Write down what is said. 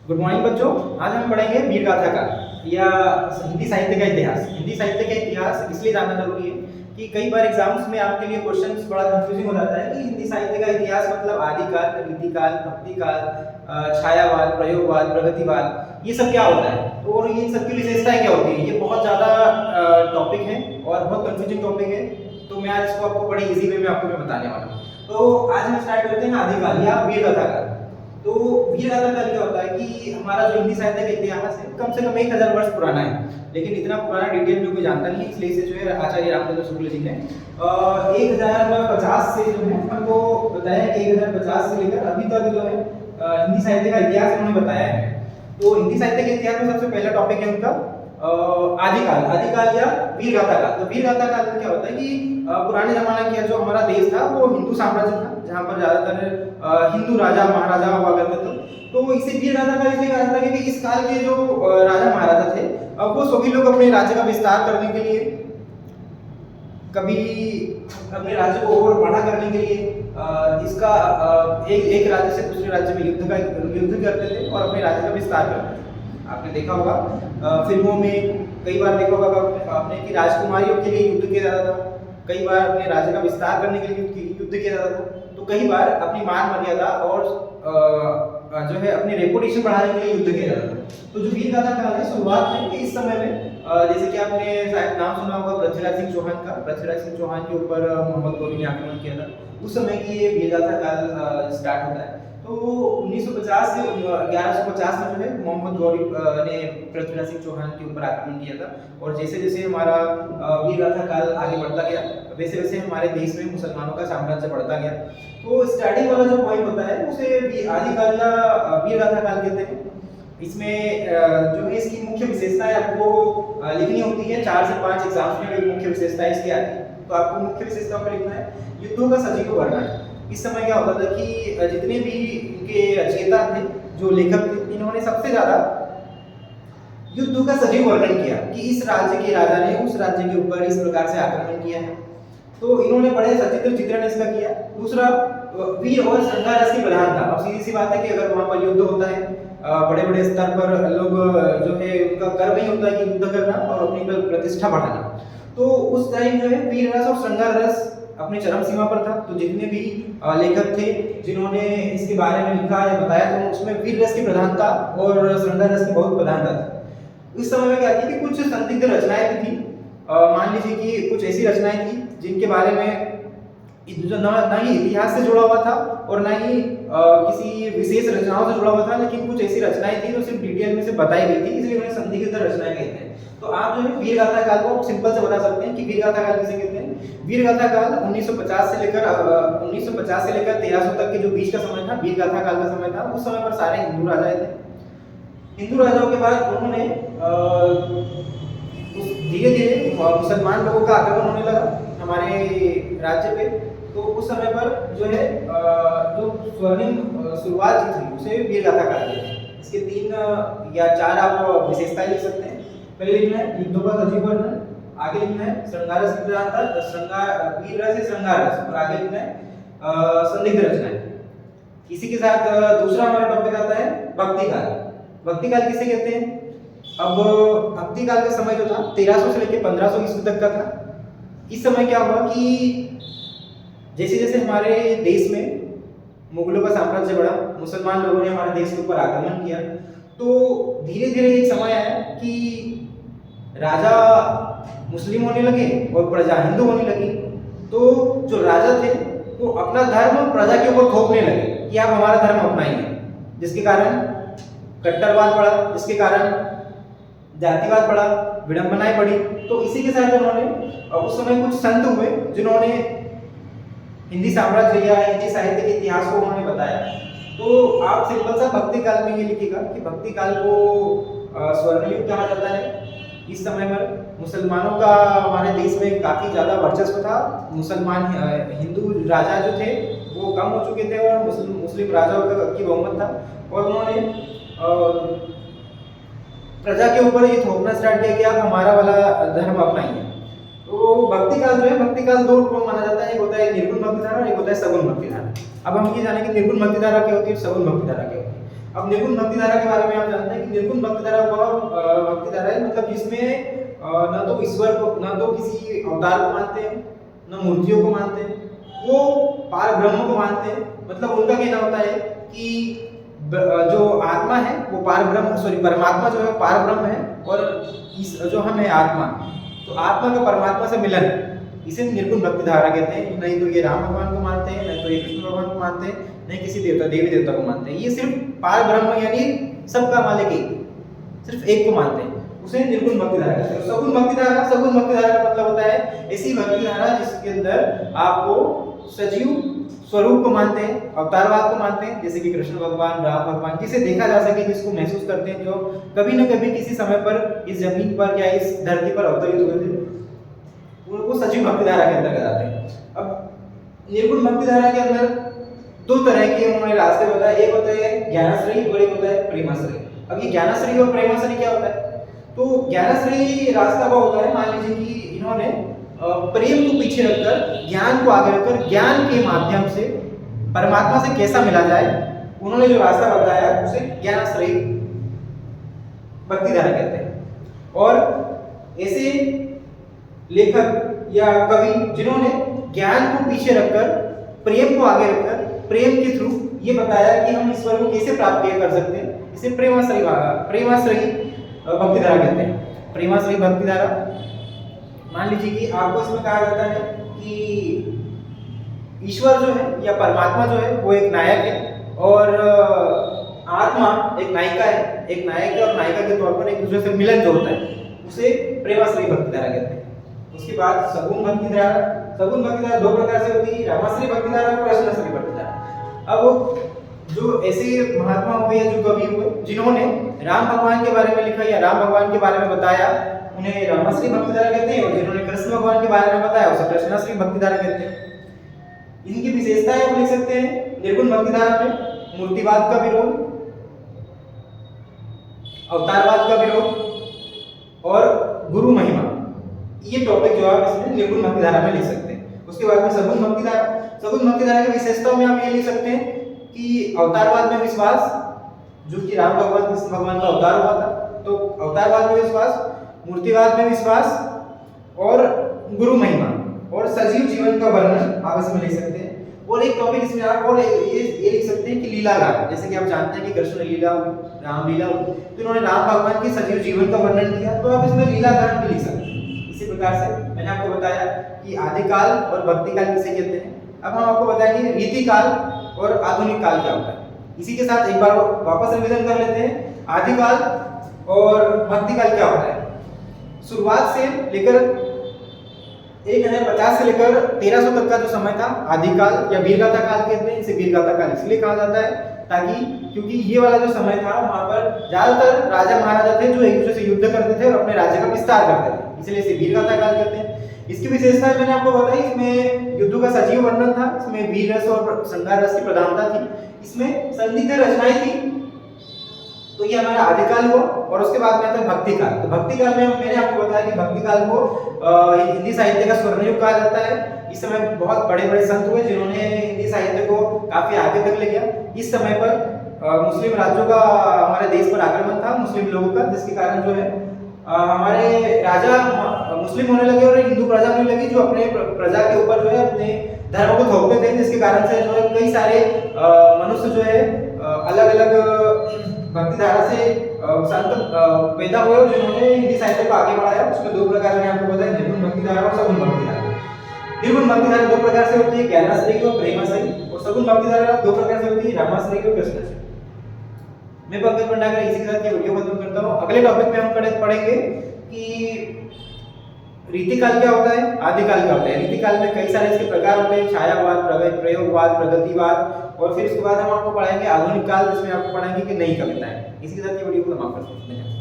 Good morning बच्चों। आज हम पढ़ेंगे वीर गाथा का या हिंदी साहित्य का इतिहास। हिंदी साहित्य का इतिहास इसलिए जानना जरूरी है कि कई बार एग्जाम्स में आपके लिए क्वेश्चंस बड़ा कंफ्यूजिंग हो जाता है कि हिंदी साहित्य का इतिहास मतलब आदिकाल, रीतिकाल, भक्तिकाल, छायावाद, प्रयोगवाद, प्रगतिवाद, ये सब क्या होता है और ये सब की विशेषताएं क्या होती है। ये बहुत ज़्यादा टॉपिक है और बहुत कंफ्यूजिंग टॉपिक है, तो मैं आज इसको आपको बड़े इजी वे में आपको मैं बताने वाला हूँ। तो आज हम स्टार्ट करते हैं आदिकाल या वीर गाथा का। तो वीर गाथा का क्या होता है कि हमारा जो हिंदी साहित्य का इतिहास है कम से कम 1000 वर्ष पुराना है, लेकिन इतना पुराना डिटेल में कोई जानता नहीं है, इसलिए इसे जो है आचार्य रामचंद्र शुक्ल जी ने 1050 से जो है हमको बताया कि 1050 से लेकर अभी तक जो है हिंदी साहित्य का इतिहास उन्होंने बताया है। तो हिंदी साहित्य के इतिहास में सबसे पहला टॉपिक है उनका आदिकाल। आदिकाल या वीर गाथा काल। तो वीर गाथा काल में क्या होता है कि पुराने जमाने का जो हमारा देश था वो हिंदू साम्राज्य था, जहाँ पर ज्यादातर हिंदू राजा महाराजा हुआ करते थे। तो इसे वीर गाथा काल इसलिए कहा जाता है कि इस काल के जो राजा महाराजा थे वो सभी लोग अपने राज्य का विस्तार करने के लिए, कभी अपने राज्य को और बड़ा करने के लिए इसका एक राज्य से दूसरे राज्य में युद्ध करते थे और अपने राज्य का विस्तार करते थे। आपने देखा होगा फिल्मों में कई बार देखा होगा आपने कि राजकुमारियों के लिए युद्ध किया जाता था, कई बार अपने राज्य का विस्तार करने के लिए युद्ध किया जाता था, तो कई बार अपनी मान मर्यादा और जो है अपनी रेपुटेशन बढ़ाने के लिए युद्ध किया जाता था। तो जो वीर गाथा काल है शुरुआत में कि इस समय में जैसे कि आपने शायद नाम सुना होगा पृथ्वीराज सिंह चौहान का। पृथ्वीराज सिंह चौहान के ऊपर मोहम्मद गौरी ने आक्रमण किया था, उस समय की ये वीर गाथा काल स्टार्ट होता है। तो 1950 से 1150 में जो है मोहम्मद गौरी ने पृथ्वीराज सिंह चौहान के ऊपर आक्रमण किया था, और जैसे जैसे हमारा वीर गाथा काल आगे बढ़ता गया वैसे वैसे हमारे देश में मुसलमानों का साम्राज्य बढ़ता गया। तो स्टार्टिंग वाला जो पॉइंट होता है उसे आदिकाल या वीर गाथा काल कहते हैं। इसमें जो है इसकी मुख्य विशेषताएं आपको लिखनी होती है, 4 से 5 एग्जाम्स में मुख्य विशेषताएं इसकी आती है। तो आपको मुख्य विशेषताओं पर लिखना है युद्धों का सजीव वर्णन। इस समय क्या होता था कि जितने भी इनके रचयिता थे, जो लेखक थे, इन्होंने सबसे ज्यादा युद्ध का सजीव वर्णन किया कि इस राज्य के राजा ने उस राज्य के ऊपर इस प्रकार से आक्रमण किया है। तो इन्होंने बड़े सचित्र चित्रण इसका किया। दूसरा, वीर और श्रृंगार रस की प्रधानता। अब सीधी सी बात है कि अगर वहां पर युद्ध होता है बड़े बड़े स्तर पर लोग जो है उनका कर्म ही होता है कि युद्ध करना और अपनी प्रतिष्ठा बढ़ाना, तो उस टाइम जो है वीर रस और श्रृंगार रस अपनी चरम सीमा पर था। तो जितने भी लेखक थे जिन्होंने इसके बारे में लिखा या बताया, तो उसमें वीर रस की प्रधानता और श्रृंगार रस की बहुत प्रधानता थी। इस समय में क्या थी कि कुछ संदिग्ध रचनाएं भी थी। मान लीजिए कि कुछ ऐसी रचनाएं थी जिनके बारे में ना ही इतिहास से जुड़ा हुआ था और ना ही किसी विशेष रचनाओं से जुड़ा हुआ था, लेकिन कुछ ऐसी रचनाएं थी जो सिर्फ डिटेल में से बताई गई थी, इसलिए उन्हें संदिग्ध रचनाएं कहते हैं। तो आप जो है वीर गाथा काल को सिंपल से बता सकते हैं कि वीर गाथा काल किसे कहते हैं। वीर गाथा काल 1950 से लेकर 1300 तक के जो बीच का समय था, वीर गाथा काल का समय था। उस समय पर सारे हिंदू राजा थे। हिंदू राजाओं के बाद उन्होंने धीरे धीरे मुसलमान लोगों का आक्रमण होने लगा हमारे राज्य पे। तो उस समय पर जो है जो स्वर्णिम शुरुआत थी उसे वीर गाथा काल कहते हैं। इसके 3 या 4 आप विशेषताएं लिख सकते हैं। पहले लिखना है युद्धों का सजीव वर्णन, आगे लिखना है श्रृंगार रस की प्रधानता, श्रृंगार वीर रस से श्रृंगार रस, और आगे लिखना है संदिग्ध रचनाएं। इसी के साथ दूसरा हमारा टॉपिक आता है भक्ति काल। भक्ति काल किसे कहते हैं? अब भक्ति काल का समय जो था 1300 से लेकर 1500 ईस्वी तक का था। इस समय क्या हुआ कि जैसे जैसे हमारे देश में मुगलों का साम्राज्य बढ़ा, मुसलमान लोगों ने हमारे देश के ऊपर आक्रमण किया, तो धीरे धीरे एक समय आया कि राजा मुस्लिम होने लगे और प्रजा हिंदू होने लगी। तो जो राजा थे वो अपना धर्म प्रजा के ऊपर थोपने लगे कि आप हमारा धर्म अपनाइए, जिसके कारण कट्टरवाद बढ़ा, जिसके कारण जातिवाद बढ़ा, विडंबनाएं बढ़ी। तो इसी के साथ उन्होंने उस समय कुछ संत हुए जिन्होंने हिंदी साम्राज्य या हिंदी साहित्य के इतिहास को उन्होंने बताया। तो आप सिंपल सा भक्ति काल में ये लिखिएगा कि भक्ति काल को स्वर्ण युग कहा जाता है। इस समय पर मुसलमानों का हमारे देश में काफी ज्यादा वर्चस्व था। मुसलमान हिंदू राजा जो थे वो कम हो चुके थे और मुस्लिम राजाओं की बहुमत था, और उन्होंने प्रजा के ऊपर ये थोपना स्टार्ट किया कि आप हमारा वाला धर्म अपनाइए। तो भक्ति काल जो है, भक्ति काल 2 रूपों में माना जाता है, एक होता है निर्गुण भक्ति धारा और एक होता है सगुण भक्ति धारा। अब हम ये जाने कि निर्गुण भक्ति धारा क्या होती है, सगुण भक्ति धारा क्या होती है। अब निर्गुण भक्ति धारा के बारे में आप जानते हैं कि निर्गुण भक्ति धारा वह भक्ति धारा है मतलब जिसमें न तो ईश्वर को, न तो किसी अवतार को मानते हैं, न मूर्तियों को मानते हैं, वो पार ब्रह्म को मानते हैं। मतलब उनका कहना होता है कि जो आत्मा है वो पार ब्रह्म, सॉरी परमात्मा जो है पार ब्रह्म है, और इस जो हम है आत्मा, तो आत्मा का परमात्मा से मिलन, इसे निर्गुण भक्ति धारा कहते हैं। नहीं तो ये राम भगवान को मानते हैं, नहीं तो ये कृष्ण भगवान को मानते हैं, नहीं किसी देवता देवी देवता को मानते हैं। ये सिर्फ पार ब्रह्म यानी सबका मालिक एक, सिर्फ एक को मानते हैं, उसे निर्गुण भक्ति धारा कहते हैं। सगुण भक्ति धारा, सगुण भक्ति धारा का मतलब होता है ऐसी भक्ति धारा जिसके अंदर आपको सजीव स्वरूप को मानते हैं, अवतारवाद को मानते हैं, जैसे कि कृष्ण भगवान, राम भगवान, जिसे देखा जा सके, जिसको महसूस करते हैं, जो कभी न कभी किसी समय पर इस जमीन पर या इस धरती पर अवतरित हुए थे, उनको सजीव भक्ति धारा के अंतर्गत आते हैं। अब निर्गुण भक्ति धारा के अंदर दो तरह के उन्होंने रास्ते बताए, एक होता है ज्ञानाश्रयी और एक होता है प्रेमाश्रयी। अब ये ज्ञानाश्रयी और प्रेमाश्रयी क्या होता है? तो ज्ञानाश्रयी रास्ता वो होता है, मान लीजिए कि इन्होंने प्रेम को पीछे रखकर, ज्ञान को आगे रखकर, ज्ञान के माध्यम से परमात्मा से कैसा मिला जाए, उन्होंने जो रास्ता बताया उसे ज्ञानाश्रयी भक्ति धारा कहते हैं। और ऐसे लेखक या कवि जिन्होंने ज्ञान को पीछे रखकर, प्रेम को आगे रखकर, प्रेम के थ्रू ये बताया कि हम ईश्वर को कैसे प्राप्त कर सकते हैं, इसे प्रेमाश्रयी भक्ति धारा कहते हैं। प्रेमाश्रयी भक्ति धारा, मान लीजिए कि आपको इसमें कहा जाता है कि ईश्वर जो है या परमात्मा जो है वो एक नायक है और आत्मा एक नायिका है। एक नायक और नायिका के तौर पर एक दूसरे से मिलन जो होता है उसे प्रेमाश्रयी भक्ति धारा कहते हैं। उसके बाद सगुण भक्ति धारा, सगुण भक्ति धारा दो प्रकार से होती है, रामाश्रयी भक्ति धारा और कृष्णाश्रयी भक्ति धारा। अब जो ऐसे महात्मा हुए या जो कवि हुए जिन्होंने राम भगवान के बारे में लिखा या राम भगवान के बारे में बताया, उन्हें रामाश्रयी भक्ति धारा कहते हैं, और जिन्होंने कृष्ण भगवान के बारे में बताया उसे कृष्णाश्रयी भक्ति धारा कहते हैं। इनकी विशेषताएं आप लिख सकते हैं निर्गुण भक्ति धारा में: मूर्तिवाद का विरोध, अवतारवाद का विरोध और गुरु महिमा। ये टॉपिक जो आप इसमें निर्गुण भक्ति धारा में लिख सकते हैं। उसके बाद में सगुण भक्ति धारा, सगुण भक्ति धारा की विशेषताओं में आप ये लिख सकते हैं कि अवतारवाद में विश्वास, जो कि राम भगवान कृष्ण भगवान का अवतार हुआ था, तो अवतारवाद में विश्वास, मूर्तिवाद में विश्वास और गुरु महिमा और सजीव जीवन का वर्णन आप इसमें लिख सकते हैं। और एक टॉपिक इसमें आप और ये लिख सकते हैं कि लीलागान, जैसे कि आप जानते हैं कि कृष्ण लीला हुई, राम लीला हुई, तो इन्होंने राम भगवान के सजीव जीवन का वर्णन किया, तो आप इसमें लीलागान भी लिख सकते हैं। इसी प्रकार से मैंने आपको बताया कि आदिकाल और भक्तिकाल किसे कहते हैं। अब हम आपको बताएंगे रीतिकाल और आधुनिक काल क्या होता है। इसी के साथ एक बार वापस रिवीजन कर लेते हैं, आदिकाल और भक्तिकाल क्या होता है। शुरुआत से लेकर 1050 से लेकर 1300 तक का जो समय था आदिकाल या वीरगाथा काल कहते हैं। इसे वीरगाथा काल इसलिए कहा जाता है ताकि क्योंकि ये वाला जो समय था वहां पर ज्यादातर राजा महाराजा थे जो एक दूसरे से युद्ध करते थे और अपने राज्य का विस्तार करते थे, इसलिए इसे वीरगाथा काल कहते हैं। इसकी विशेषता मैंने आपको बताई, इसमें युद्धों का सजीव वर्णन था, इसमें वीर रस और श्रृंगार रस की प्रधानता थी, इसमें संदिग्ध रचनाएं थी। तो ये हमारा आदिकाल हुआ। और उसके बाद में आता है भक्तिकाल। तो भक्तिकाल में मैंने आपको बताया कि भक्तिकाल को हिंदी साहित्य का स्वर्ण युग कहा जाता है। इस समय बहुत बड़े बड़े संत हुए जिन्होंने हिंदी साहित्य को काफी आगे तक ले गया। इस समय पर मुस्लिम राज्यों का हमारे देश पर आक्रमण था, मुस्लिम लोगों का, जिसके कारण जो है हमारे राजा मुस्लिम होने लगे और हिंदू प्रजा होने लगी, जो अपने प्रजा के ऊपर जो है अपने धर्म को थोपते थे, जिसके कारण से जो है कई सारे मनुष्य जो है अलग अलग भक्ति धारा से संत पैदा हुए और जिन्होंने हिंदी साहित्य को आगे बढ़ाया। उसमें दो प्रकार मैंने आपको बताया, निर्गुण भक्ति धारा और सगुण भक्ति धारा। निर्गुण भक्ति धारा दो प्रकार से होती है, ज्ञानाश्रयी और प्रेमाश्रयी, और सगुण भक्ति धारा दो प्रकार से होती है, रामाश्रयी और कृष्णाश्रयी। मैं पंकज भंडागर इसी के साथ ये वीडियो खत्म करता हूँ। अगले टॉपिक में हम पढ़ेंगे कि रीतिकाल क्या होता है, आदिकाल क्या होता है। रीतिकाल में कई सारे इसके प्रकार होते हैं, छायावाद, प्रयोगवाद, प्रगतिवाद, और फिर उसके बाद हम आपको पढ़ाएंगे आधुनिक काल, जिसमें आपको पढ़ाएंगे कि नई कविताएं। इसी के साथ ये वीडियो को समाप्त करते हैं।